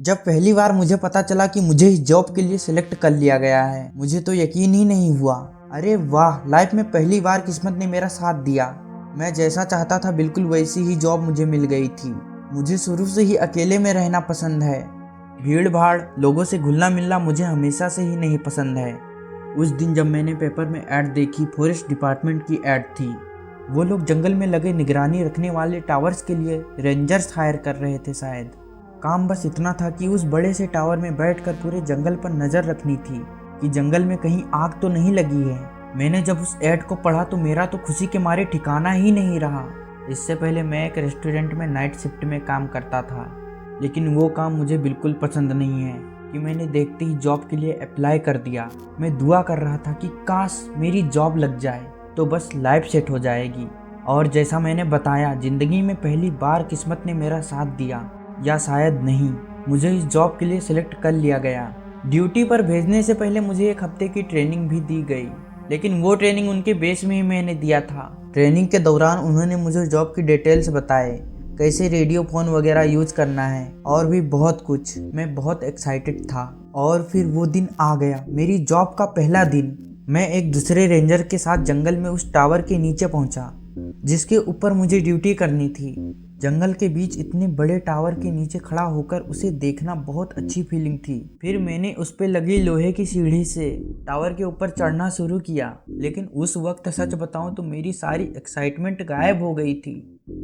जब पहली बार मुझे पता चला कि मुझे इस जॉब के लिए सिलेक्ट कर लिया गया है, मुझे तो यकीन ही नहीं हुआ। अरे वाह, लाइफ में पहली बार किस्मत ने मेरा साथ दिया। मैं जैसा चाहता था बिल्कुल वैसी ही जॉब मुझे मिल गई थी। मुझे शुरू से ही अकेले में रहना पसंद है। भीड़ भाड़, लोगों से घुलना मिलना मुझे हमेशा से ही नहीं पसंद है। उस दिन जब मैंने पेपर में ऐड देखी, फॉरेस्ट डिपार्टमेंट की ऐड थी। वो लोग जंगल में लगे निगरानी रखने वाले टावर्स के लिए रेंजर्स हायर कर रहे थे। शायद काम बस इतना था कि उस बड़े से टावर में बैठकर पूरे जंगल पर नज़र रखनी थी कि जंगल में कहीं आग तो नहीं लगी है। मैंने जब उस ऐड को पढ़ा तो मेरा तो खुशी के मारे ठिकाना ही नहीं रहा। इससे पहले मैं एक रेस्टोरेंट में नाइट शिफ्ट में काम करता था, लेकिन वो काम मुझे बिल्कुल पसंद नहीं है कि मैंने देखते ही जॉब के लिए अप्लाई कर दिया। मैं दुआ कर रहा था कि काश मेरी जॉब लग जाए तो बस लाइफ सेट हो जाएगी। और जैसा मैंने बताया, ज़िंदगी में पहली बार किस्मत ने मेरा साथ दिया, या शायद नहीं, मुझे इस जॉब के लिए सिलेक्ट कर लिया गया। ड्यूटी पर भेजने से पहले मुझे 1 हफ्ते की ट्रेनिंग भी दी गई, लेकिन वो ट्रेनिंग उनके बेस में ही मैंने दिया था। ट्रेनिंग के दौरान उन्होंने मुझे जॉब की डिटेल्स बताए, कैसे रेडियो फ़ोन वगैरह यूज करना है और भी बहुत कुछ। मैं बहुत एक्साइटेड था। और फिर वो दिन आ गया, मेरी जॉब का पहला दिन। मैं एक दूसरे रेंजर के साथ जंगल में उस टावर के नीचे पहुंचा जिसके ऊपर मुझे ड्यूटी करनी थी। जंगल के बीच इतने बड़े टावर के नीचे खड़ा होकर उसे देखना बहुत अच्छी फीलिंग थी। फिर मैंने उस पे लगी लोहे की सीढ़ी से टावर के ऊपर चढ़ना शुरू किया, लेकिन उस वक्त सच बताऊं तो मेरी सारी एक्साइटमेंट गायब हो गई थी।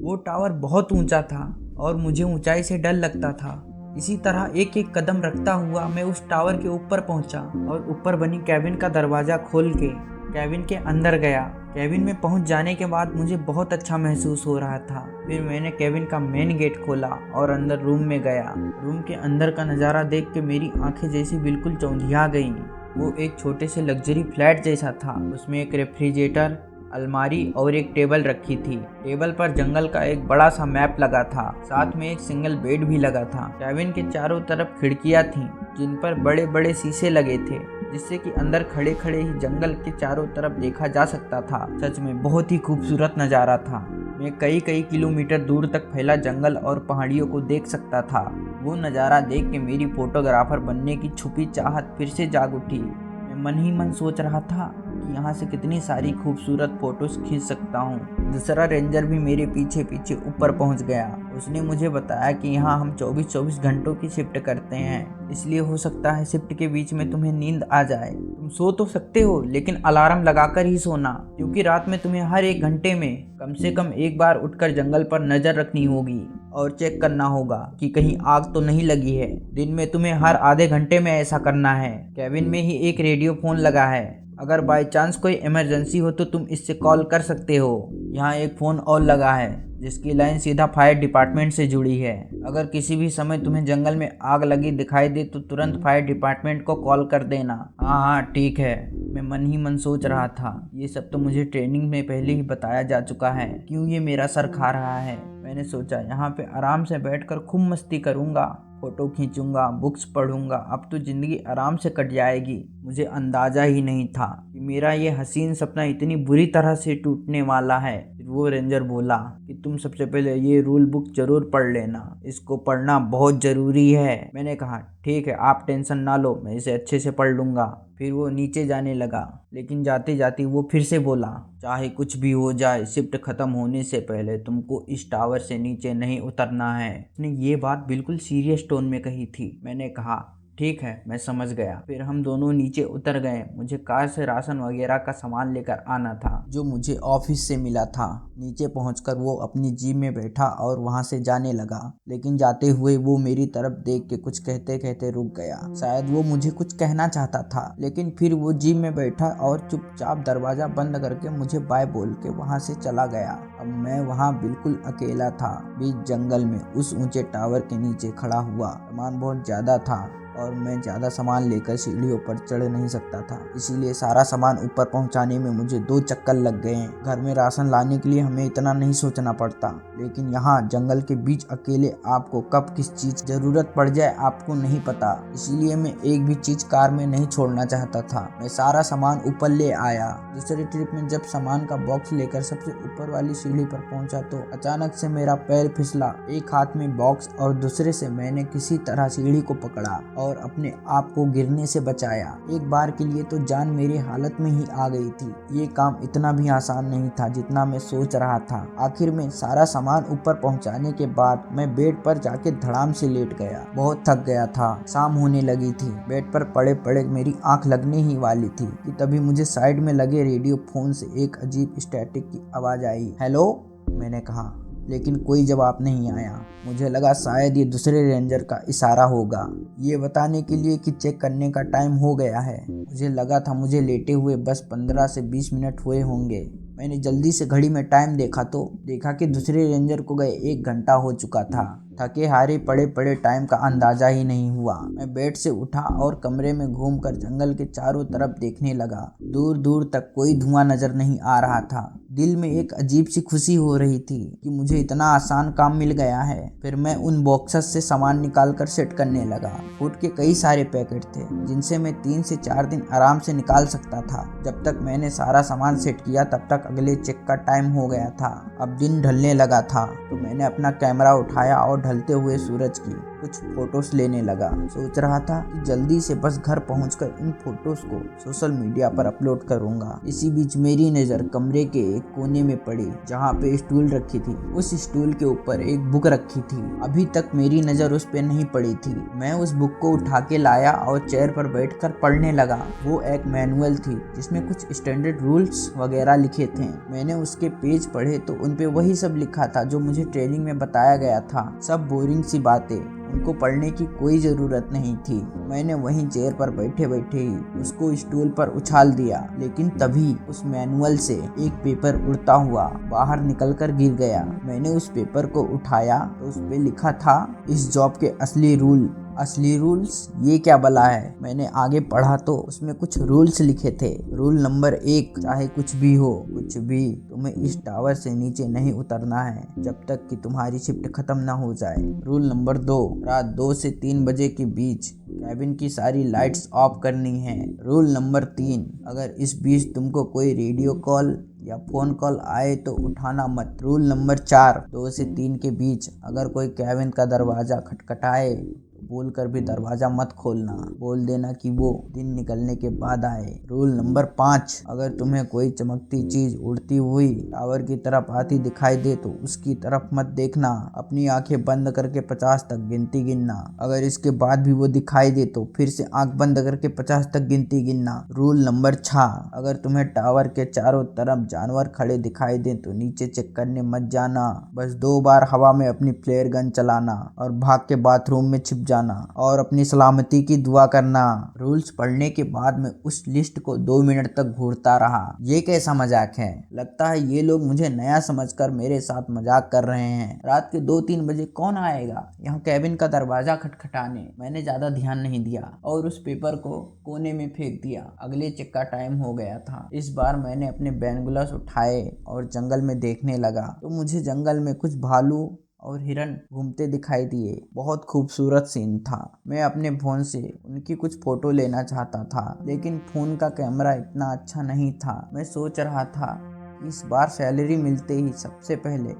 वो टावर बहुत ऊंचा था और मुझे ऊंचाई से डर लगता था। इसी तरह एक एक कदम रखता हुआ मैं उस टावर के ऊपर पहुंचा और ऊपर बनी कैबिन का दरवाजा खोल के कैबिन के अंदर गया। कैबिन में पहुंच जाने के बाद मुझे बहुत अच्छा महसूस हो रहा था। फिर मैंने कैबिन का मेन गेट खोला और अंदर रूम में गया। रूम के अंदर का नज़ारा देख के मेरी आंखें जैसी बिल्कुल चौंधिया गईं। वो एक छोटे से लग्जरी फ्लैट जैसा था। उसमें एक रेफ्रिजरेटर, अलमारी और एक टेबल रखी थी। टेबल पर जंगल का एक बड़ा सा मैप लगा था, साथ में एक सिंगल बेड भी लगा था। कैबिन के चारों तरफ खिड़कियां थीं, जिन पर बड़े बड़े शीशे लगे थे, जिससे कि अंदर खड़े खड़े ही जंगल के चारों तरफ देखा जा सकता था। सच में बहुत ही खूबसूरत नज़ारा था। मैं कई कई किलोमीटर दूर तक फैला जंगल और पहाड़ियों को देख सकता था। वो नज़ारा देख के मेरी फोटोग्राफर बनने की छुपी चाहत फिर से जाग उठी। मैं मन ही मन सोच रहा था कि यहाँ से कितनी सारी खूबसूरत फोटोज खींच सकता हूँ। दूसरा रेंजर भी मेरे पीछे पीछे ऊपर पहुँच गया। उसने मुझे बताया कि यहाँ हम 24-24 घंटों की शिफ्ट करते हैं, इसलिए हो सकता है शिफ्ट के बीच में तुम्हें नींद आ जाए। तुम सो तो सकते हो, लेकिन अलार्म लगाकर ही सोना, क्योंकि रात में तुम्हें हर 1 घंटे में कम से कम एक बार उठकर जंगल पर नजर रखनी होगी और चेक करना होगा कि कहीं आग तो नहीं लगी है। दिन में तुम्हें हर आधे घंटे में ऐसा करना है। कैबिन में ही एक रेडियो फोन लगा है, अगर बाय चांस कोई इमरजेंसी हो तो तुम इससे कॉल कर सकते हो। यहाँ एक फ़ोन और लगा है जिसकी लाइन सीधा फायर डिपार्टमेंट से जुड़ी है। अगर किसी भी समय तुम्हें जंगल में आग लगी दिखाई दे तो तुरंत फायर डिपार्टमेंट को कॉल कर देना। हाँ हाँ ठीक है, मैं मन ही मन सोच रहा था, ये सब तो मुझे ट्रेनिंग में पहले ही बताया जा चुका है, क्यों ये मेरा सर खा रहा है। मैंने सोचा यहाँ पे आराम से बैठकर खूब मस्ती करूँगा, फोटो खींचूंगा, बुक्स पढ़ूंगा, अब तो ज़िंदगी आराम से कट जाएगी। मुझे अंदाज़ा ही नहीं था कि मेरा ये हसीन सपना इतनी बुरी तरह से टूटने वाला है। फिर वो रेंजर बोला कि तुम सबसे पहले ये रूल बुक ज़रूर पढ़ लेना, इसको पढ़ना बहुत ज़रूरी है। मैंने कहा ठीक है, आप टेंशन ना लो, मैं इसे अच्छे से पढ़ लूँगा। फिर वो नीचे जाने लगा, लेकिन जाते जाते वो फिर से बोला, चाहे कुछ भी हो जाए, शिफ्ट खत्म होने से पहले तुमको इस टावर से नीचे नहीं उतरना है। उसने ये बात बिल्कुल सीरियस टोन में कही थी। मैंने कहा ठीक है, मैं समझ गया। फिर हम दोनों नीचे उतर गए। मुझे कार से राशन वगैरह का सामान लेकर आना था जो मुझे ऑफिस से मिला था। नीचे पहुंचकर वो अपनी जीप में बैठा और वहां से जाने लगा, लेकिन जाते हुए वो मेरी तरफ देख के कुछ कहते कहते रुक गया। शायद वो मुझे कुछ कहना चाहता था, लेकिन फिर वो जीप में बैठा और चुपचाप दरवाजा बंद करके मुझे बाय बोल के वहां से चला गया। अब मैं वहां बिल्कुल अकेला था, बीच जंगल में उस ऊंचे टावर के नीचे खड़ा हुआ। सामान बहुत ज्यादा था और मैं ज़्यादा सामान लेकर सीढ़ियों पर चढ़ नहीं सकता था, इसीलिए सारा सामान ऊपर पहुंचाने में मुझे 2 चक्कर लग गए हैं। घर में राशन लाने के लिए हमें इतना नहीं सोचना पड़ता, लेकिन यहाँ जंगल के बीच अकेले आपको कब किस चीज़ जरूरत पड़ जाए आपको नहीं पता, इसीलिए मैं एक भी चीज़ कार में नहीं छोड़ना चाहता था। मैं सारा सामान ऊपर ले आया। दूसरी ट्रिप में जब सामान का बॉक्स लेकर सबसे ऊपर वाली सीढ़ी पर पहुंचा तो अचानक से मेरा पैर फिसला। एक हाथ में बॉक्स और दूसरे से मैंने किसी तरह सीढ़ी को पकड़ा और अपने आप को गिरने से बचाया। एक बार के लिए तो जान मेरी हालत में ही आ गई थी। ये काम इतना भी आसान नहीं था जितना मैं सोच रहा था। आखिर में सारा सामान ऊपर पहुंचाने के बाद मैं बेड पर जाके धड़ाम से लेट गया। बहुत थक गया था, शाम होने लगी थी। बेड पर पड़े पड़े मेरी आंख लगने ही वाली थी कि तभी मुझे साइड में लगे रेडियो फोन से एक अजीब स्टैटिक की आवाज आई। हेलो, मैंने कहा, लेकिन कोई जवाब नहीं आया। मुझे लगा शायद ये दूसरे रेंजर का इशारा होगा, ये बताने के लिए कि चेक करने का टाइम हो गया है। मुझे लगा था मुझे लेटे हुए बस 15 से 20 मिनट हुए होंगे। मैंने जल्दी से घड़ी में टाइम देखा तो देखा कि दूसरे रेंजर को गए 1 घंटा हो चुका था। थके हारे पड़े पड़े टाइम का अंदाजा ही नहीं हुआ। मैं बेड से उठा और कमरे में घूमकर जंगल के चारों तरफ देखने लगा। दूर दूर तक कोई धुआं नजर नहीं आ रहा था। दिल में एक अजीब सी खुशी हो रही थी कि मुझे इतना आसान काम मिल गया है। फिर मैं उन बॉक्सेस से सामान निकालकर सेट करने लगा। फूड के कई सारे पैकेट थे जिनसे मैं 3 से 4 दिन आराम से निकाल सकता था। जब तक मैंने सारा सामान सेट किया तब तक अगले चेक का टाइम हो गया था। अब दिन ढलने लगा था तो मैंने अपना कैमरा उठाया और ढलते हुए सूरज की कुछ फोटोज लेने लगा। सोच रहा था कि जल्दी से बस घर पहुंचकर इन फोटोज को सोशल मीडिया पर अपलोड करूंगा। इसी बीच मेरी नज़र कमरे के एक कोने में पड़ी जहां पे स्टूल रखी थी। उस स्टूल के ऊपर एक बुक रखी थी। अभी तक मेरी नज़र उस पे नहीं पड़ी थी। मैं उस बुक को उठा के लाया और चेयर पर बैठकर पढ़ने लगा। वो एक मैनुअल थी जिसमें कुछ स्टैंडर्ड रूल्स वगैरह लिखे थे। मैंने उसके पेज पढ़े तो उन पे वही सब लिखा था जो मुझे ट्रेनिंग में बताया गया था। सब बोरिंग सी बातें, उनको पढ़ने की कोई ज़रूरत नहीं थी। मैंने वहीं चेयर पर बैठे बैठे ही उसको स्टूल पर उछाल दिया, लेकिन तभी उस मैनुअल से एक पेपर उड़ता हुआ बाहर निकलकर गिर गया। मैंने उस पेपर को उठाया तो उस पे लिखा था इस जॉब के असली रूल्स ये क्या बला है। मैंने आगे पढ़ा तो उसमें कुछ रूल्स लिखे थे। रूल नंबर 1, चाहे कुछ भी हो, कुछ भी, तुम्हें इस टावर से नीचे नहीं उतरना है जब तक कि तुम्हारी शिफ्ट खत्म ना हो जाए। रूल नंबर 2, रात 2 से 3 बजे के बीच कैबिन की सारी लाइट्स ऑफ करनी है। रूल नंबर 3, अगर इस बीच तुमको कोई रेडियो कॉल या फोन कॉल आए तो उठाना मत। रूल नंबर 4, 2 से 3 के बीच अगर कोई कैबिन का दरवाजा खटखटाए बोल कर भी दरवाजा मत खोलना, बोल देना कि वो दिन निकलने के बाद आए। रूल नंबर 5, अगर तुम्हें कोई चमकती चीज उड़ती हुई टावर की तरफ आती दिखाई दे तो उसकी तरफ मत देखना, अपनी आंखें बंद करके 50 तक गिनती गिनना। अगर इसके बाद भी वो दिखाई दे तो फिर से आंख बंद करके 50 तक गिनती गिनना। रूल नंबर 6, अगर तुम्हें टावर के चारों तरफ जानवर खड़े दिखाई दे तो नीचे चेक करने मत जाना, बस 2 बार हवा में अपनी फ्लेयर गन चलाना और भाग के बाथरूम में छिप जाना और अपनी सलामती की दुआ करना। रूल्स पढ़ने के बाद मैं उस लिस्ट को 2 मिनट तक घूरता रहा। ये कैसा मजाक है? लगता है ये लोग मुझे नया समझकर मेरे साथ मजाक कर रहे हैं। रात के 2-3 बजे कौन आएगा यहाँ कैबिन का दरवाजा खटखटाने? मैंने ज्यादा ध्यान नहीं दिया और उस पेपर को कोने में फेंक दिया। अगले चेक का टाइम हो गया था। इस बार मैंने अपने बैनग्लास उठाए और जंगल में देखने लगा तो मुझे जंगल में कुछ भालू और हिरन घूमते दिखाई दिए। बहुत खूबसूरत सीन था। मैं अपने फोन से उनकी कुछ फोटो लेना चाहता था, लेकिन फोन का कैमरा इतना अच्छा नहीं था। मैं सोच रहा था कि इस बार सैलरी मिलते ही सबसे पहले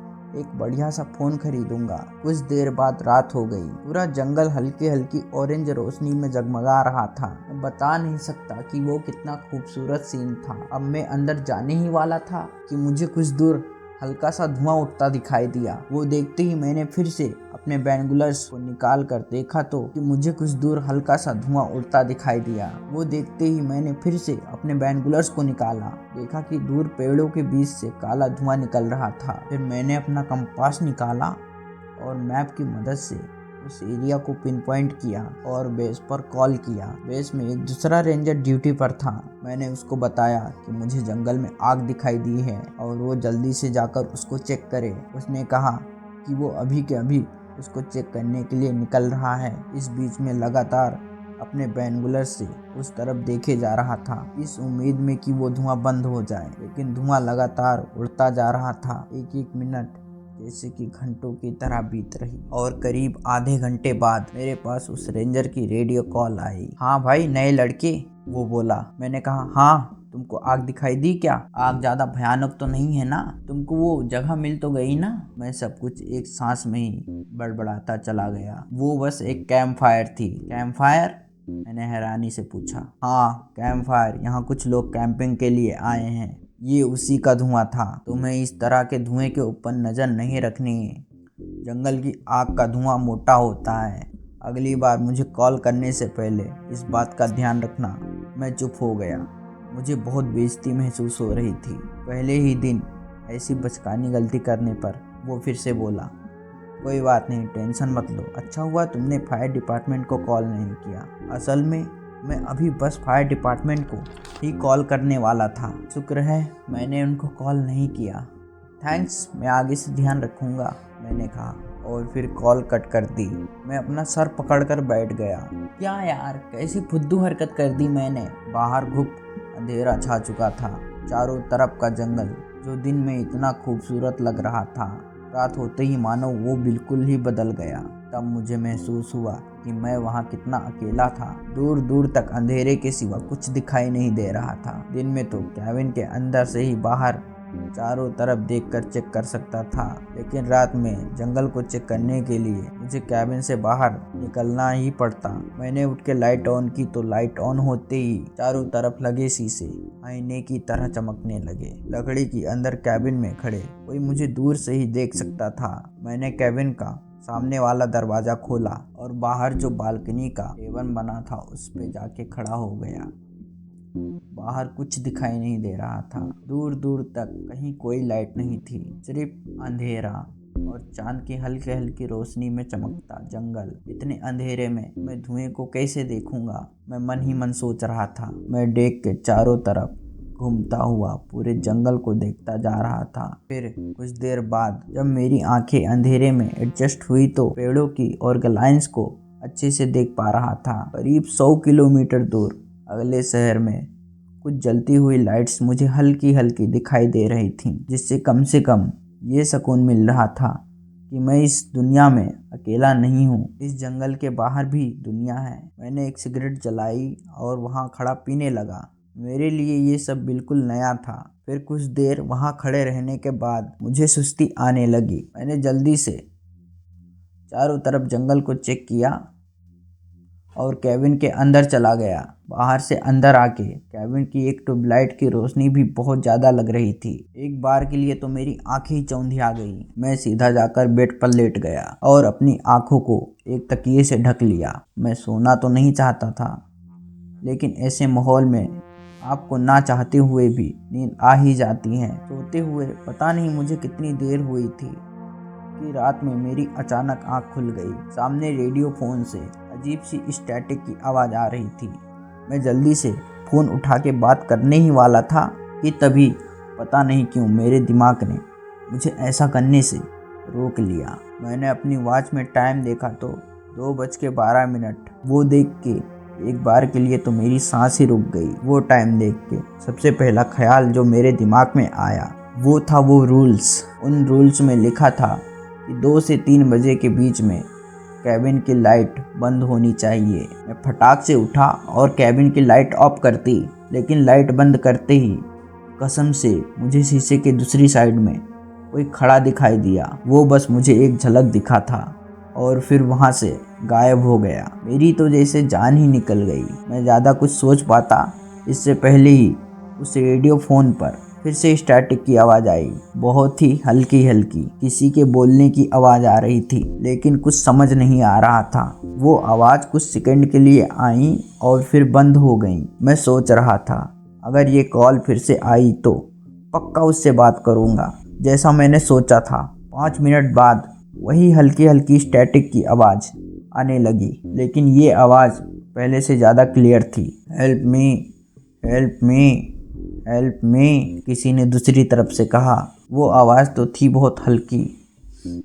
एक बढ़िया सा फोन खरीदूंगा। कुछ देर बाद रात हो गई। पूरा जंगल हल्की हल्की ऑरेंज रोशनी में जगमगा रहा था। मैं बता नहीं सकता कि वो कितना खूबसूरत सीन था। अब मैं अंदर जाने ही वाला था कि मुझे कुछ दूर हल्का सा धुआं उठता दिखाई दिया। वो देखते ही मैंने फिर से अपने बैनग्लास को निकाल कर देखा तो कि मुझे कुछ दूर हल्का सा धुआं उड़ता दिखाई दिया। वो देखते ही मैंने फिर से अपने बैनग्लास को निकाला, देखा कि दूर पेड़ों के बीच से काला धुआं निकल रहा था। फिर मैंने अपना कंपास निकाला और मैप की मदद से उस एरिया को पिन पॉइंट किया और बेस पर कॉल किया। बेस में एक दूसरा रेंजर ड्यूटी पर था। मैंने उसको बताया कि मुझे जंगल में आग दिखाई दी है और वो जल्दी से जाकर उसको चेक करे। उसने कहा कि वो अभी के अभी उसको चेक करने के लिए निकल रहा है। इस बीच में लगातार अपने बाइनोकुलर से उस तरफ देखे जा रहा था, इस उम्मीद में कि वो धुआं बंद हो जाए। लेकिन धुआं लगातार उड़ता जा रहा था। एक एक मिनट जैसे कि घंटों की तरह बीत रही और करीब आधे घंटे बाद मेरे पास उस रेंजर की रेडियो कॉल आई। हाँ भाई, नए लड़के, वो बोला। मैंने कहा हाँ, तुमको आग दिखाई दी क्या? आग ज्यादा भयानक तो नहीं है ना? तुमको वो जगह मिल तो गई ना? मैं सब कुछ एक सांस में ही बड़बड़ाता चला गया। वो बस एक कैंप फायर थी। Camp fire? मैंने हैरानी से पूछा। हाँ, कैंप फायर। यहाँ कुछ लोग कैंपिंग के लिए आए हैं। ये उसी का धुआं था। तुम्हें इस तरह के धुएं के ऊपर नजर नहीं रखनी है। जंगल की आग का धुआं मोटा होता है। अगली बार मुझे कॉल करने से पहले इस बात का ध्यान रखना। मैं चुप हो गया। मुझे बहुत बेइज्जती महसूस हो रही थी। पहले ही दिन ऐसी बचकानी गलती करने पर वो फिर से बोला, कोई बात नहीं, टेंशन मत लो। अच्छा हुआ तुमने फायर डिपार्टमेंट को कॉल नहीं किया। असल में मैं अभी बस फायर डिपार्टमेंट को ही कॉल करने वाला था। शुक्र है मैंने उनको कॉल नहीं किया। थैंक्स, मैं आगे से ध्यान रखूँगा, मैंने कहा और फिर कॉल कट कर दी। मैं अपना सर पकड़कर बैठ गया। क्या यार, कैसी फुद्दू हरकत कर दी मैंने। बाहर घुप अंधेरा छा चुका था। चारों तरफ का जंगल जो दिन में इतना खूबसूरत लग रहा था, रात होते ही मानो वो बिल्कुल ही बदल गया। तब मुझे महसूस हुआ कि मैं वहाँ कितना अकेला था। दूर दूर तक अंधेरे के सिवा कुछ दिखाई नहीं दे रहा था। दिन में तो कैबिन के अंदर से ही बाहर चारों तरफ देखकर चेक कर सकता था, लेकिन रात में जंगल को चेक करने के लिए मुझे कैबिन से बाहर निकलना ही पड़ता। मैंने उठ के लाइट ऑन की तो लाइट ऑन होते ही चारों तरफ लगे शीशे आईने की तरह चमकने लगे। लकड़ी की अंदर कैबिन में खड़े कोई मुझे दूर से ही देख सकता था। मैंने कैबिन का सामने वाला दरवाजा खोला और बाहर जो बालकनी का केबिन बना था उस पे जाके खड़ा हो गया। बाहर कुछ दिखाई नहीं दे रहा था। दूर दूर तक कहीं कोई लाइट नहीं थी, सिर्फ अंधेरा और चांद की हल्की हल्की रोशनी में चमकता जंगल। इतने अंधेरे में मैं धुएं को कैसे देखूंगा, मैं मन ही मन सोच रहा था। मैं डेक के चारों तरफ घूमता हुआ पूरे जंगल को देखता जा रहा था। फिर कुछ देर बाद जब मेरी आंखें अंधेरे में एडजस्ट हुई तो पेड़ों की ऑर्गेलाइंस को अच्छे से देख पा रहा था। करीब 100 किलोमीटर दूर अगले शहर में कुछ जलती हुई लाइट्स मुझे हल्की हल्की दिखाई दे रही थीं, जिससे कम ये सुकून मिल रहा था कि मैं इस दुनिया में अकेला नहीं हूँ। इस जंगल के बाहर भी दुनिया है। मैंने एक सिगरेट जलाई और वहाँ खड़ा पीने लगा। मेरे लिए ये सब बिल्कुल नया था। फिर कुछ देर वहाँ खड़े रहने के बाद मुझे सुस्ती आने लगी। मैंने जल्दी से चारों तरफ जंगल को चेक किया और कैबिन के अंदर चला गया। बाहर से अंदर आके कैबिन की एक ट्यूबलाइट की रोशनी भी बहुत ज़्यादा लग रही थी। एक बार के लिए तो मेरी आंखें ही चौंधिया गई। मैं सीधा जाकर बेड पर लेट गया और अपनी आंखों को एक तकिए से ढक लिया। मैं सोना तो नहीं चाहता था, लेकिन ऐसे माहौल में आपको ना चाहते हुए भी नींद आ ही जाती है। सोते हुए पता नहीं मुझे कितनी देर हुई थी कि रात में मेरी अचानक आंख खुल गई। सामने रेडियो फोन से अजीब सी स्टैटिक की आवाज़ आ रही थी। मैं जल्दी से फ़ोन उठा के बात करने ही वाला था कि तभी पता नहीं क्यों मेरे दिमाग ने मुझे ऐसा करने से रोक लिया। मैंने अपनी वॉच में टाइम देखा तो 2:12। वो देख के एक बार के लिए तो मेरी सांस ही रुक गई। वो टाइम देख के सबसे पहला ख्याल जो मेरे दिमाग में आया वो था वो रूल्स। उन रूल्स में लिखा था कि 2 से 3 बजे के बीच में कैबिन की लाइट बंद होनी चाहिए। मैं फटाक से उठा और कैबिन की लाइट ऑफ कर दी, लेकिन लाइट बंद करते ही कसम से मुझे शीशे के दूसरी साइड में कोई खड़ा दिखाई दिया। वो बस मुझे एक झलक दिखा था और फिर वहाँ से गायब हो गया। मेरी तो जैसे जान ही निकल गई। मैं ज़्यादा कुछ सोच पाता इससे पहले ही उस रेडियो फ़ोन पर फिर से स्टैटिक की आवाज़ आई। बहुत ही हल्की हल्की किसी के बोलने की आवाज़ आ रही थी, लेकिन कुछ समझ नहीं आ रहा था। वो आवाज़ कुछ सेकंड के लिए आई और फिर बंद हो गई। मैं सोच रहा था अगर ये कॉल फिर से आई तो पक्का उससे बात करूँगा, जैसा मैंने सोचा था। 5 मिनट बाद वही हल्की हल्की स्टैटिक की आवाज़ आने लगी, लेकिन ये आवाज़ पहले से ज़्यादा क्लियर थी। Help me, help me, help me, किसी ने दूसरी तरफ से कहा। वो आवाज़ तो थी बहुत हल्की,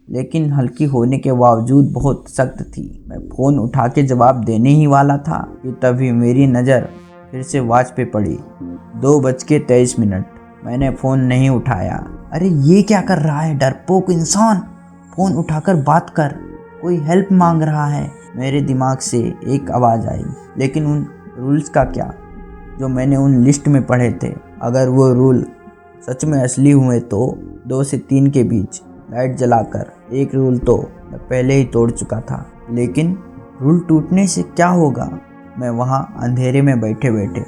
लेकिन हल्की होने के बावजूद बहुत सख्त थी। मैं फ़ोन उठा के जवाब देने ही वाला था कि तभी मेरी नज़र फिर से वॉच पे पड़ी। 2:23। मैंने फ़ोन नहीं उठाया। अरे ये क्या कर रहा है डरपोक इंसान, फ़ोन उठाकर बात कर, कोई हेल्प मांग रहा है। मेरे दिमाग से एक आवाज़ आई, लेकिन उन रूल्स का क्या जो मैंने उन लिस्ट में पढ़े थे। अगर वो रूल सच में असली हुए तो 2 से 3 के बीच लाइट जलाकर एक रूल तो मैं पहले ही तोड़ चुका था। लेकिन रूल टूटने से क्या होगा। मैं वहाँ अंधेरे में बैठे बैठे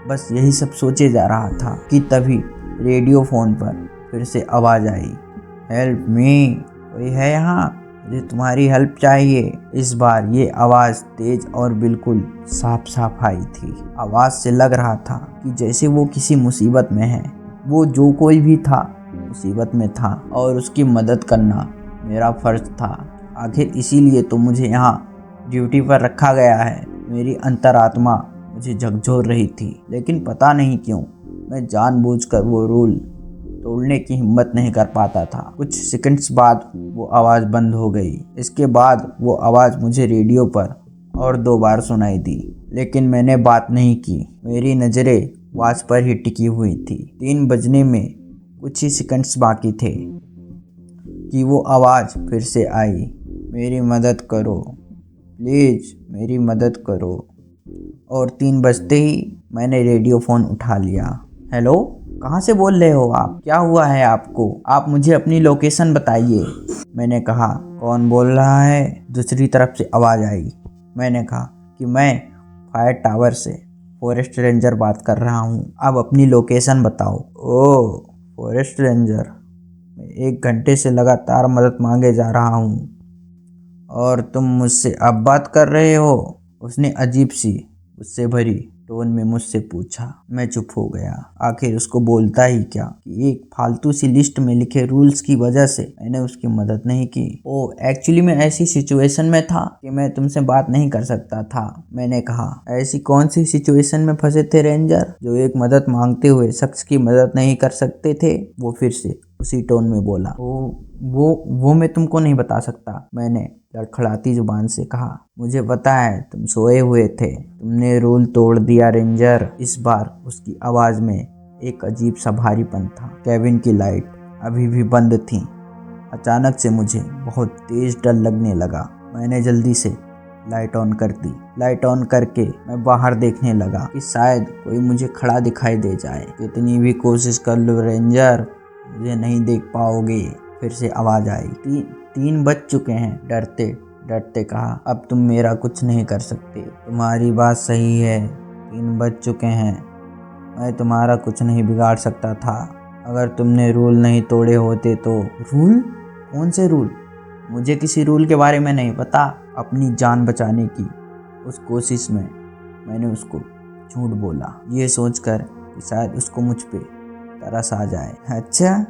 बस यही सब सोचे जा रहा था कि तभी रेडियो फ़ोन पर फिर से आवाज़ आई, हेल्प मी, कोई है यहाँ, मुझे तुम्हारी हेल्प चाहिए। इस बार ये आवाज़ तेज और बिल्कुल साफ साफ आई थी। आवाज़ से लग रहा था कि जैसे वो किसी मुसीबत में है। वो जो कोई भी था मुसीबत में था और उसकी मदद करना मेरा फ़र्ज़ था। आखिर इसीलिए तो मुझे यहाँ ड्यूटी पर रखा गया है। मेरी अंतरात्मा मुझे झकझोर रही थी, लेकिन पता नहीं क्यों मैं जानबूझकर वो रूल तोड़ने की हिम्मत नहीं कर पाता था। कुछ सेकंड्स बाद वो आवाज़ बंद हो गई। इसके बाद वो आवाज़ मुझे रेडियो पर और 2 बार सुनाई दी, लेकिन मैंने बात नहीं की। मेरी नज़रें वॉच पर ही टिकी हुई थी। 3 बजने में कुछ ही सेकंड्स बाकी थे कि वो आवाज़ फिर से आई, मेरी मदद करो प्लीज़, मेरी मदद करो। और 3 बजते ही मैंने रेडियो फ़ोन उठा लिया। हेलो, कहाँ से बोल रहे हो आप? क्या हुआ है आपको? आप मुझे अपनी लोकेशन बताइए। मैंने कहा, कौन बोल रहा है? दूसरी तरफ से आवाज़ आई। मैंने कहा कि मैं फायर टावर से फॉरेस्ट रेंजर बात कर रहा हूँ, आप अपनी लोकेशन बताओ। ओह, फॉरेस्ट रेंजर, मैं 1 घंटे से लगातार मदद मांगे जा रहा हूँ और तुम मुझसे अब बात कर रहे हो? उसने अजीब सी गुस्से भरी टोन में मुझसे पूछा। मैं चुप हो गया। आखिर उसको बोलता ही क्या कि एक फालतू सी लिस्ट में लिखे रूल्स की वजह से मैंने उसकी मदद नहीं की। ओह, एक्चुअली मैं ऐसी सिचुएशन में था कि मैं तुमसे बात नहीं कर सकता था। मैंने कहा, ऐसी कौन सी सिचुएशन में फंसे थे रेंजर, जो एक मदद मांगते हुए शख्स की मदद नहीं कर सकते थे? वो फिर से उसी टोन में बोला। वो मैं तुमको नहीं बता सकता, मैंने लड़खड़ाती जुबान से कहा। मुझे पता है, तुम सोए हुए थे, तुमने रूल तोड़ दिया रेंजर। इस बार उसकी आवाज़ में एक अजीब सा भारीपन था। केबिन की लाइट अभी भी बंद थी। अचानक से मुझे बहुत तेज डर लगने लगा। मैंने जल्दी से लाइट ऑन कर दी। लाइट ऑन करके मैं बाहर देखने लगा कि शायद कोई मुझे खड़ा दिखाई दे जाए। कितनी भी कोशिश कर लो रेंजर, मुझे नहीं देख पाओगे। फिर से आवाज़ आई। 3 बज चुके हैं, डरते डरते कहा। अब तुम मेरा कुछ नहीं कर सकते। तुम्हारी बात सही है, 3 बज चुके हैं, मैं तुम्हारा कुछ नहीं बिगाड़ सकता था। अगर तुमने रूल नहीं तोड़े होते तो। रूल? कौन से रूल? मुझे किसी रूल के बारे में नहीं पता। अपनी जान बचाने की उस कोशिश में मैंने उसको झूठ बोला, ये सोचकर कि शायद उसको मुझ पे तरस आ जाए। अच्छा,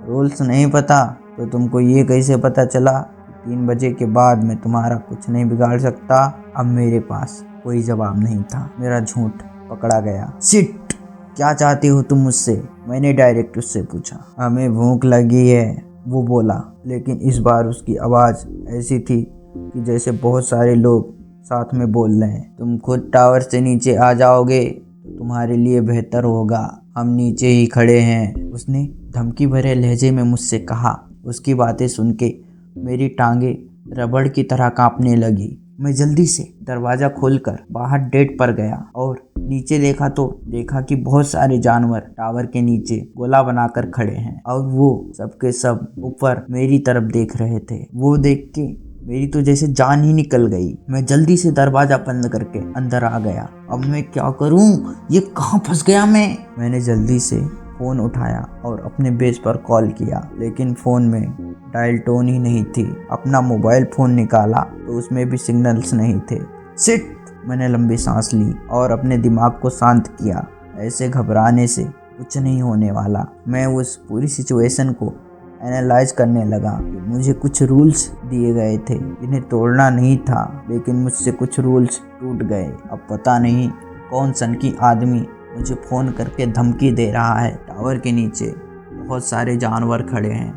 रूल्स नहीं पता तो तुमको ये कैसे पता चला कि 3 बजे के बाद मैं तुम्हारा कुछ नहीं बिगाड़ सकता? अब मेरे पास कोई जवाब नहीं था। मेरा झूठ पकड़ा गया। सिट, क्या चाहते हो तुम मुझसे? मैंने डायरेक्ट उससे पूछा। हमें भूख लगी है, वो बोला, लेकिन इस बार उसकी आवाज़ ऐसी थी कि जैसे बहुत सारे लोग साथ में बोल रहे हैं। तुम खुद टावर से नीचे आ जाओगे तो तुम्हारे लिए बेहतर होगा, हम नीचे ही खड़े हैं, उसने धमकी भरे लहजे में मुझसे कहा। उसकी बातें सुन के मेरी टांगें रबड़ की तरह कांपने लगी। मैं जल्दी से दरवाज़ा खोलकर बाहर डेट पर गया और नीचे देखा कि बहुत सारे जानवर टावर के नीचे गोला बनाकर खड़े हैं और वो सबके सब ऊपर मेरी तरफ देख रहे थे। वो देख के मेरी तो जैसे जान ही निकल गई। मैं जल्दी से दरवाज़ा बंद करके अंदर आ गया। अब मैं क्या करूं? ये कहाँ फंस गया मैं? मैंने जल्दी से फ़ोन उठाया और अपने बेस पर कॉल किया, लेकिन फ़ोन में डायल टोन ही नहीं थी। अपना मोबाइल फ़ोन निकाला तो उसमें भी सिग्नल्स नहीं थे। सिट, मैंने लंबी सांस ली और अपने दिमाग को शांत किया। ऐसे घबराने से कुछ नहीं होने वाला। मैं उस पूरी सिचुएशन को एनालाइज करने लगा कि मुझे कुछ रूल्स दिए गए थे जिन्हें तोड़ना नहीं था, लेकिन मुझसे कुछ रूल्स टूट गए। अब पता नहीं कौन सनकी आदमी मुझे फ़ोन करके धमकी दे रहा है। टावर के नीचे बहुत सारे जानवर खड़े हैं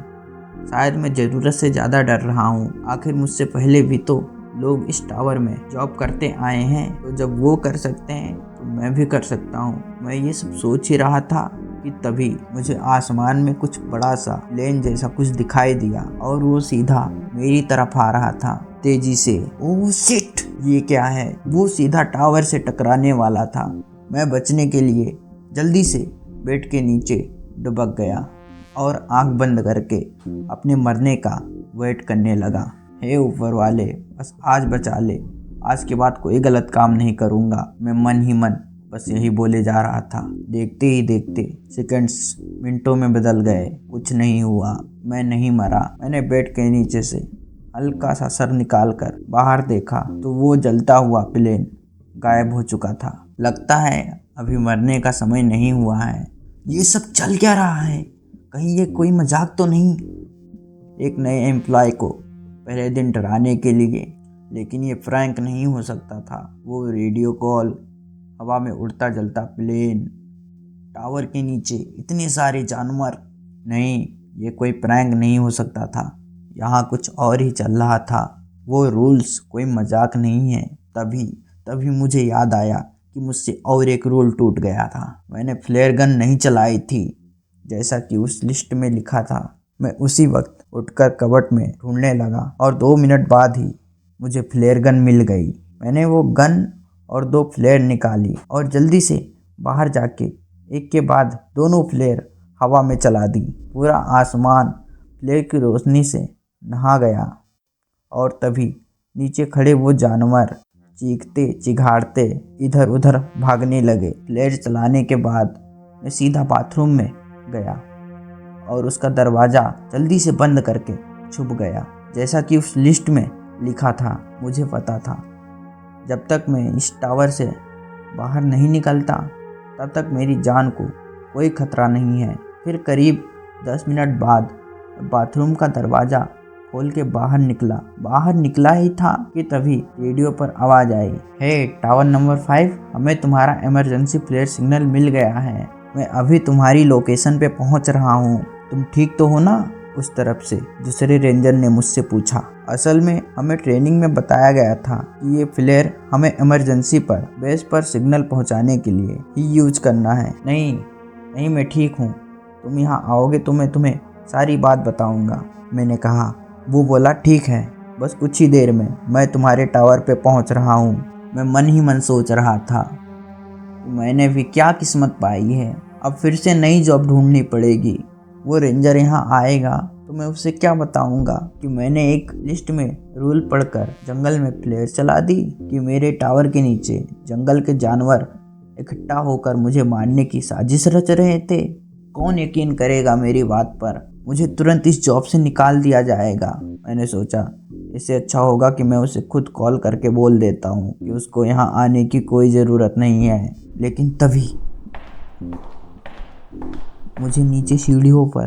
शायद मैं ज़रूरत से ज़्यादा डर रहा हूँ। आखिर मुझसे पहले भी तो लोग इस टावर में जॉब करते आए हैं, तो जब वो कर सकते हैं तो मैं भी कर सकता हूँ। मैं ये सब सोच ही रहा था कि तभी मुझे आसमान में कुछ बड़ा सा प्लेन जैसा कुछ दिखाई दिया और वो सीधा मेरी तरफ आ रहा था तेजी से। ओह शिट, ये क्या है? वो सीधा टावर से टकराने वाला था। मैं बचने के लिए जल्दी से बेड के नीचे दुबक गया और आंख बंद करके अपने मरने का वेट करने लगा। हे ऊपर वाले, बस आज बचा ले, आज के बाद कोई गलत काम नहीं करूँगा। मैं मन ही मन बस यही बोले जा रहा था। देखते ही देखते सेकंड्स मिनटों में बदल गए। कुछ नहीं हुआ, मैं नहीं मरा। मैंने बेड के नीचे से हल्का सा सर निकाल कर बाहर देखा तो वो जलता हुआ प्लेन गायब हो चुका था। लगता है अभी मरने का समय नहीं हुआ है। ये सब चल क्या रहा है? कहीं ये कोई मजाक तो नहीं? एक नए एम्प्लॉय को पहले दिन डराने के लिए, लेकिन ये फ्रैंक नहीं हो सकता था। वो रेडियो कॉल, हवा में उड़ता जलता प्लेन, टावर के नीचे इतने सारे जानवर। नहीं, ये कोई प्रैंक नहीं हो सकता था। यहाँ कुछ और ही चल रहा था। वो रूल्स कोई मजाक नहीं है। तभी मुझे याद आया कि मुझसे और एक रूल टूट गया था। मैंने फ्लेयर गन नहीं चलाई थी जैसा कि उस लिस्ट में लिखा था। मैं उसी वक्त उठकर कबर्ड में ढूंढने लगा और 2 मिनट बाद ही मुझे फ्लेयर गन मिल गई। मैंने वो गन और 2 फ्लेयर निकाली और जल्दी से बाहर जाके एक के बाद दोनों फ्लेयर हवा में चला दी। पूरा आसमान फ्लेयर की रोशनी से नहा गया और तभी नीचे खड़े वो जानवर चीखते चिघाड़ते इधर उधर भागने लगे। फ्लेयर चलाने के बाद मैं सीधा बाथरूम में गया और उसका दरवाज़ा जल्दी से बंद करके छुप गया। जैसा कि उस लिस्ट में लिखा था, मुझे पता था जब तक मैं इस टावर से बाहर नहीं निकलता तब तक मेरी जान को कोई खतरा नहीं है। फिर करीब 10 मिनट बाद बाथरूम का दरवाज़ा खोल के बाहर निकला ही था कि तभी रेडियो पर आवाज़ आई, हे टावर नंबर 5, हमें तुम्हारा इमरजेंसी फ्लेयर सिग्नल मिल गया है। मैं अभी तुम्हारी लोकेशन पे पहुंच रहा हूँ। तुम ठीक तो हो ना? उस तरफ से दूसरे रेंजर ने मुझसे पूछा। असल में हमें ट्रेनिंग में बताया गया था कि ये फ्लेयर हमें इमरजेंसी पर बेस पर सिग्नल पहुंचाने के लिए ही यूज करना है। नहीं, मैं ठीक हूँ। तुम यहाँ आओगे तो मैं तुम्हें सारी बात बताऊंगा, मैंने कहा। वो बोला, ठीक है, बस कुछ ही देर में मैं तुम्हारे टावर पे पहुँच रहा हूँ। मैं मन ही मन सोच रहा था, मैंने भी क्या किस्मत पाई है। अब फिर से नई जॉब ढूंढनी पड़ेगी। वो रेंजर यहाँ आएगा तो मैं उसे क्या बताऊंगा कि मैंने एक लिस्ट में रूल पढ़कर जंगल में फ्लेयर चला दी, कि मेरे टावर के नीचे जंगल के जानवर इकट्ठा होकर मुझे मारने की साजिश रच रहे थे। कौन यकीन करेगा मेरी बात पर? मुझे तुरंत इस जॉब से निकाल दिया जाएगा। मैंने सोचा इससे अच्छा होगा कि मैं उसे खुद कॉल करके बोल देता हूँ कि उसको यहाँ आने की कोई ज़रूरत नहीं है। लेकिन तभी मुझे नीचे सीढ़ियों पर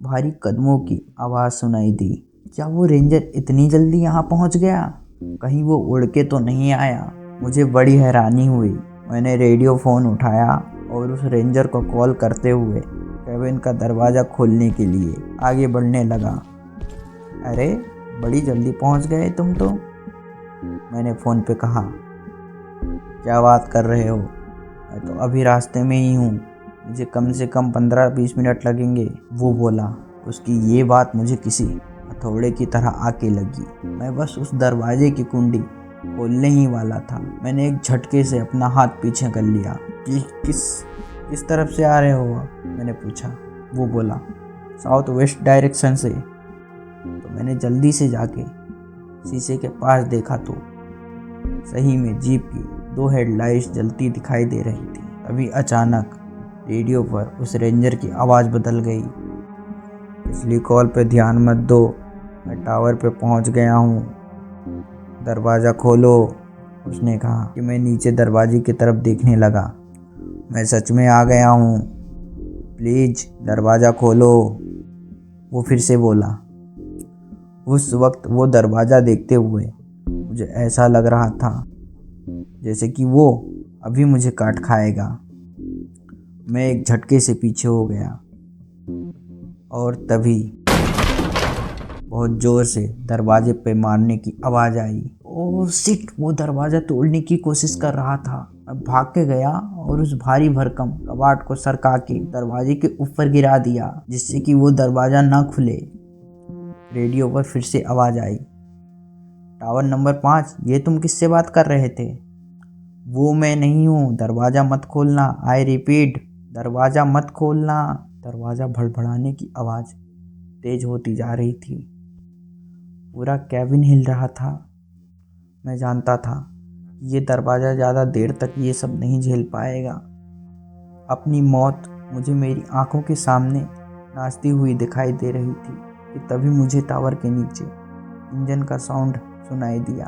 भारी कदमों की आवाज़ सुनाई दी। क्या वो रेंजर इतनी जल्दी यहाँ पहुँच गया? कहीं वो उड़ के तो नहीं आया? मुझे बड़ी हैरानी हुई। मैंने रेडियो फ़ोन उठाया और उस रेंजर को कॉल करते हुए केबिन का दरवाज़ा खोलने के लिए आगे बढ़ने लगा। अरे बड़ी जल्दी पहुँच गए तुम तो, मैंने फ़ोन पे कहा। क्या बात कर रहे हो? मैं तो अभी रास्ते में ही हूँ, मुझे कम से कम 15-20 मिनट लगेंगे, वो बोला। उसकी ये बात मुझे किसी हथौड़े की तरह आके लगी। मैं बस उस दरवाजे की कुंडी खोलने ही वाला था। मैंने एक झटके से अपना हाथ पीछे कर लिया। किस तरफ से आ रहे हो? मैंने पूछा। वो बोला, साउथ वेस्ट डायरेक्शन से। तो मैंने जल्दी से जाके शीशे के पास देखा तो सही में जीप की 2 हेडलाइट्स जलती दिखाई दे रही थी। अभी अचानक रेडियो पर उस रेंजर की आवाज़ बदल गई। पिछली कॉल पे ध्यान मत दो, मैं टावर पे पहुंच गया हूँ, दरवाज़ा खोलो, उसने कहा। कि मैं नीचे दरवाजे की तरफ देखने लगा। मैं सच में आ गया हूँ, प्लीज़ दरवाज़ा खोलो, वो फिर से बोला। उस वक्त वो दरवाज़ा देखते हुए मुझे ऐसा लग रहा था जैसे कि वो अभी मुझे काट खाएगा। मैं एक झटके से पीछे हो गया और तभी बहुत जोर से दरवाजे पे मारने की आवाज़ आई। ओह शिट, वो दरवाज़ा तोड़ने की कोशिश कर रहा था। मैं भाग के गया और उस भारी भरकम कबाड़ को सरका के दरवाजे के ऊपर गिरा दिया, जिससे कि वो दरवाज़ा ना खुले। रेडियो पर फिर से आवाज़ आई, टावर नंबर 5, ये तुम किससे बात कर रहे थे? वो मैं नहीं हूँ, दरवाज़ा मत खोलना। आई रिपीट, दरवाज़ा मत खोलना। दरवाज़ा भड़बड़ाने की आवाज़ तेज होती जा रही थी। पूरा कैबिन हिल रहा था। मैं जानता था कि ये दरवाज़ा ज़्यादा देर तक ये सब नहीं झेल पाएगा। अपनी मौत मुझे मेरी आंखों के सामने नाचती हुई दिखाई दे रही थी कि तभी मुझे टावर के नीचे इंजन का साउंड सुनाई दिया।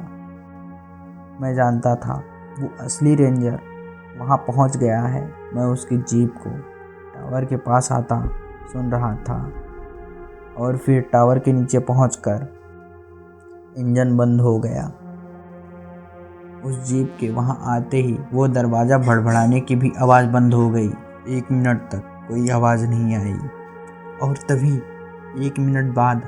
मैं जानता था वो असली रेंजर वहाँ पहुँच गया है। मैं उसकी जीप को टावर के पास आता सुन रहा था और फिर टावर के नीचे पहुंचकर इंजन बंद हो गया। उस जीप के वहां आते ही वो दरवाज़ा भड़बड़ाने की भी आवाज़ बंद हो गई। 1 मिनट तक कोई आवाज़ नहीं आई और तभी 1 मिनट बाद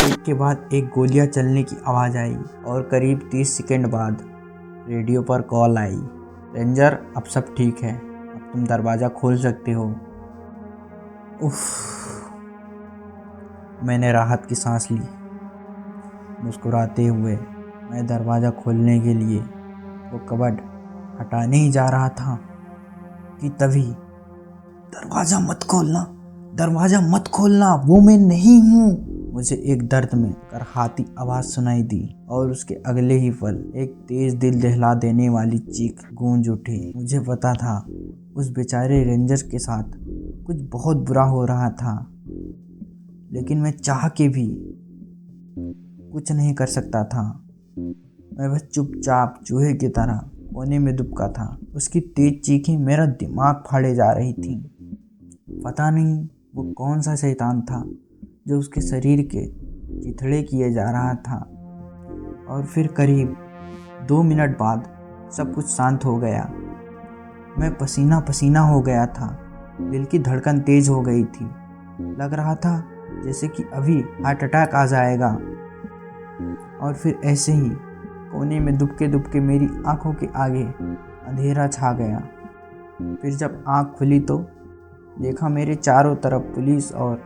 एक के बाद एक गोलियां चलने की आवाज़ आई और करीब 30 सेकंड बाद रेडियो पर कॉल आई, रेंजर अब सब ठीक है, अब तुम दरवाज़ा खोल सकते हो। उफ, मैंने राहत की सांस ली। मुस्कुराते हुए मैं दरवाज़ा खोलने के लिए वो कबर्ड हटाने ही जा रहा था कि तभी, दरवाज़ा मत खोलना, दरवाज़ा मत खोलना, वो मैं नहीं हूँ। मुझे एक दर्द में करहाती आवाज़ सुनाई दी और उसके अगले ही पल एक तेज दिल दहला देने वाली चीख गूंज उठी। मुझे पता था उस बेचारे रेंजर के साथ कुछ बहुत बुरा हो रहा था, लेकिन मैं चाह के भी कुछ नहीं कर सकता था। मैं बस चुपचाप चूहे की तरह कोने में दुबका था। उसकी तेज चीखें मेरा दिमाग फाड़े जा रही थी। पता नहीं वो कौन सा शैतान था जो उसके शरीर के चिथड़े किए जा रहा था। और फिर करीब 2 मिनट बाद सब कुछ शांत हो गया। मैं पसीना पसीना हो गया था। दिल की धड़कन तेज हो गई थी। लग रहा था जैसे कि अभी हार्ट अटैक आ जाएगा। और फिर ऐसे ही कोने में दुबके दुबके मेरी आंखों के आगे अंधेरा छा गया। फिर जब आंख खुली तो देखा मेरे चारों तरफ पुलिस और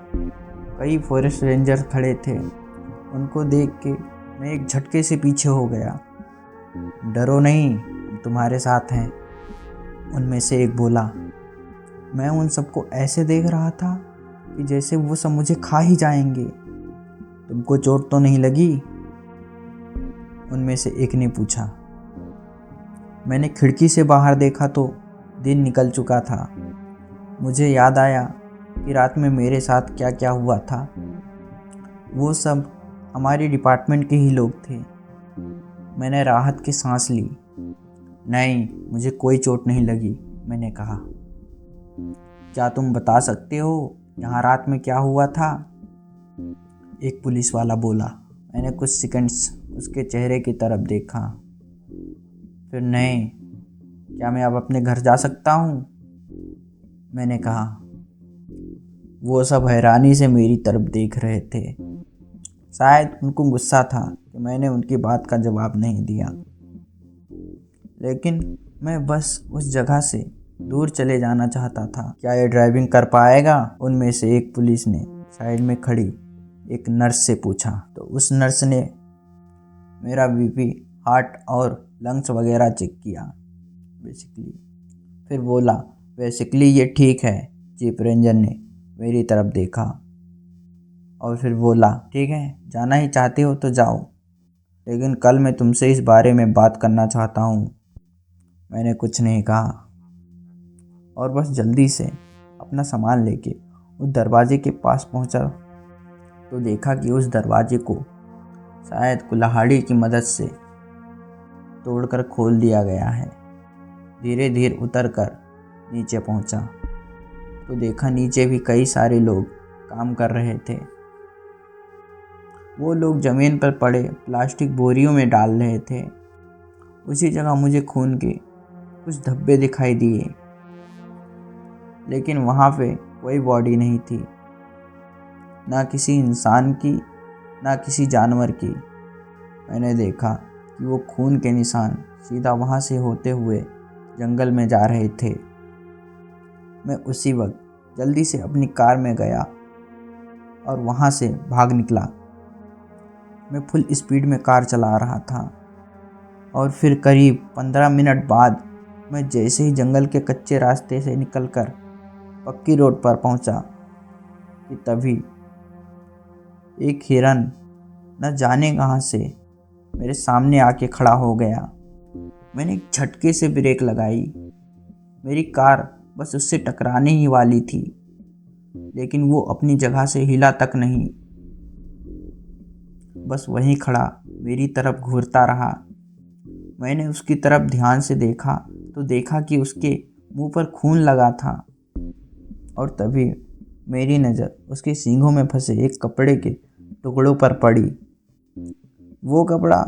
कई फॉरेस्ट रेंजर खड़े थे। उनको देख के मैं एक झटके से पीछे हो गया। डरो नहीं, हम तुम्हारे साथ हैं, उनमें से एक बोला। मैं उन सबको ऐसे देख रहा था कि जैसे वो सब मुझे खा ही जाएंगे। तुमको चोट तो नहीं लगी? उनमें से एक ने पूछा। मैंने खिड़की से बाहर देखा तो दिन निकल चुका था। मुझे याद आया कि रात में मेरे साथ क्या क्या हुआ था। वो सब हमारी डिपार्टमेंट के ही लोग थे। मैंने राहत की सांस ली। नहीं, मुझे कोई चोट नहीं लगी, मैंने कहा। क्या तुम बता सकते हो यहाँ रात में क्या हुआ था? एक पुलिस वाला बोला। मैंने कुछ सेकंड्स उसके चेहरे की तरफ देखा। फिर नहीं, क्या मैं अब अपने घर जा सकता हूँ? मैंने कहा। वो सब हैरानी से मेरी तरफ देख रहे थे। शायद उनको गुस्सा था कि मैंने उनकी बात का जवाब नहीं दिया। लेकिन मैं बस उस जगह से दूर चले जाना चाहता था। क्या ये ड्राइविंग कर पाएगा? उनमें से एक पुलिस ने साइड में खड़ी एक नर्स से पूछा। तो उस नर्स ने मेरा बीपी, हार्ट और लंग्स वगैरह चेक किया बेसिकली। फिर बोला, बेसिकली ये ठीक है। चीफ रेंजर ने मेरी तरफ देखा और फिर बोला, ठीक है, जाना ही चाहते हो तो जाओ, लेकिन कल मैं तुमसे इस बारे में बात करना चाहता हूँ। मैंने कुछ नहीं कहा और बस जल्दी से अपना सामान लेके उस दरवाजे के पास पहुँचा तो देखा कि उस दरवाजे को शायद कुल्हाड़ी की मदद से तोड़कर खोल दिया गया है। धीरे धीरे उतरकर नीचे पहुंचा तो देखा नीचे भी कई सारे लोग काम कर रहे थे। वो लोग ज़मीन पर पड़े प्लास्टिक बोरियों में डाल रहे थे। उसी जगह मुझे खून के कुछ धब्बे दिखाई दिए, लेकिन वहाँ पे कोई बॉडी नहीं थी। ना किसी इंसान की, ना किसी जानवर की। मैंने देखा कि वो खून के निशान सीधा वहाँ से होते हुए जंगल में जा रहे थे। मैं उसी वक्त जल्दी से अपनी कार में गया और वहाँ से भाग निकला। मैं फुल स्पीड में कार चला रहा था और फिर करीब 15 मिनट बाद मैं जैसे ही जंगल के कच्चे रास्ते से निकलकर पक्की रोड पर पहुंचा कि तभी एक हिरन न जाने कहां से मेरे सामने आके खड़ा हो गया। मैंने एक झटके से ब्रेक लगाई। मेरी कार बस उससे टकराने ही वाली थी, लेकिन वो अपनी जगह से हिला तक नहीं, बस वहीं खड़ा मेरी तरफ घूरता रहा। मैंने उसकी तरफ ध्यान से देखा तो देखा कि उसके मुंह पर खून लगा था और तभी मेरी नज़र उसके सींगों में फंसे एक कपड़े के टुकड़ों पर पड़ी। वो कपड़ा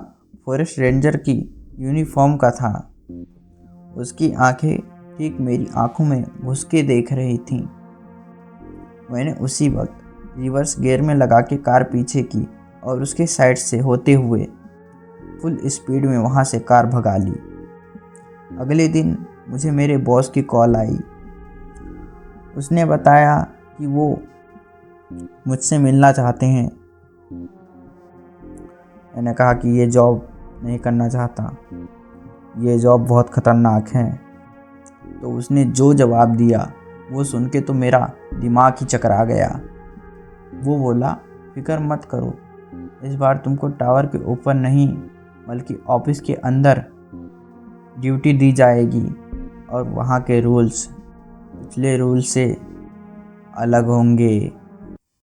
फॉरेस्ट रेंजर की यूनिफॉर्म का था। उसकी आंखें ठीक मेरी आंखों में घुस के देख रही थीं। मैंने उसी वक्त रिवर्स गियर में लगा के कार पीछे की और उसके साइड से होते हुए फुल स्पीड में वहाँ से कार भगा ली। अगले दिन मुझे मेरे बॉस की कॉल आई। उसने बताया कि वो मुझसे मिलना चाहते हैं। मैंने कहा कि ये जॉब नहीं करना चाहता, ये जॉब बहुत ख़तरनाक है। तो उसने जो जवाब दिया वो सुन के तो मेरा दिमाग ही चकरा गया। वो बोला, फिक्र मत करो, इस बार तुमको टावर के ऊपर नहीं बल्कि ऑफिस के अंदर ड्यूटी दी जाएगी और वहाँ के रूल्स पिछले रूल से अलग होंगे।